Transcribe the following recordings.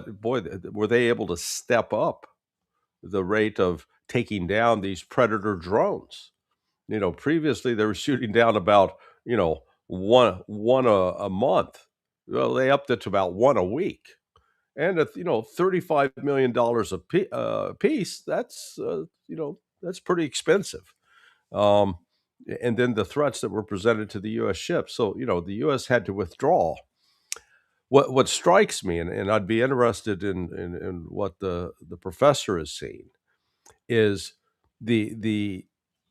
but boy, were they able to step up the rate of taking down these predator drones. Previously they were shooting down about, one a month. Well, they upped it to about one a week. And at, $35 million a piece, that's pretty expensive. Um, and then the threats that were presented to the U.S. ships. So, the U.S. had to withdraw. What strikes me, and I'd be interested in what the professor is seeing, is the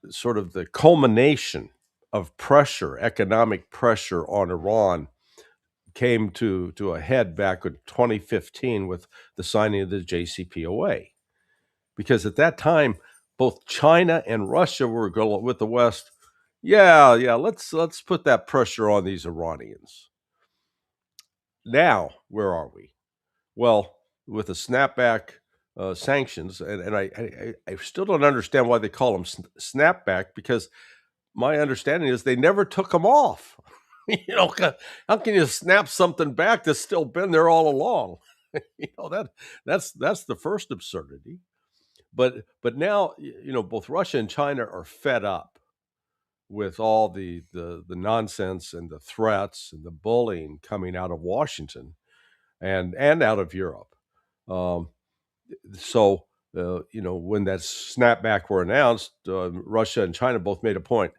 sort of the culmination of pressure, economic pressure on Iran came to a head back in 2015 with the signing of the JCPOA. Because at that time, both China and Russia were going with the West. Yeah, yeah, let's put that pressure on these Iranians. Now, where are we? Well, with the snapback sanctions, and I still don't understand why they call them snapback, because my understanding is they never took them off. How can you snap something back that's still been there all along? That's the first absurdity. But now, both Russia and China are fed up with all the nonsense and the threats and the bullying coming out of Washington and out of Europe. Um, so when that snapback were announced, Russia and China both made a point.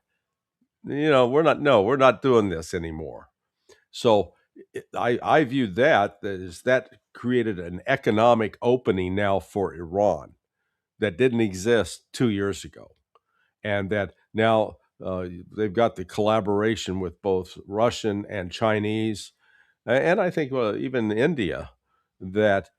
We're not doing this anymore. So I view that as that created an economic opening now for Iran that didn't exist 2 years ago, and that now they've got the collaboration with both Russian and Chinese, and I think even India, that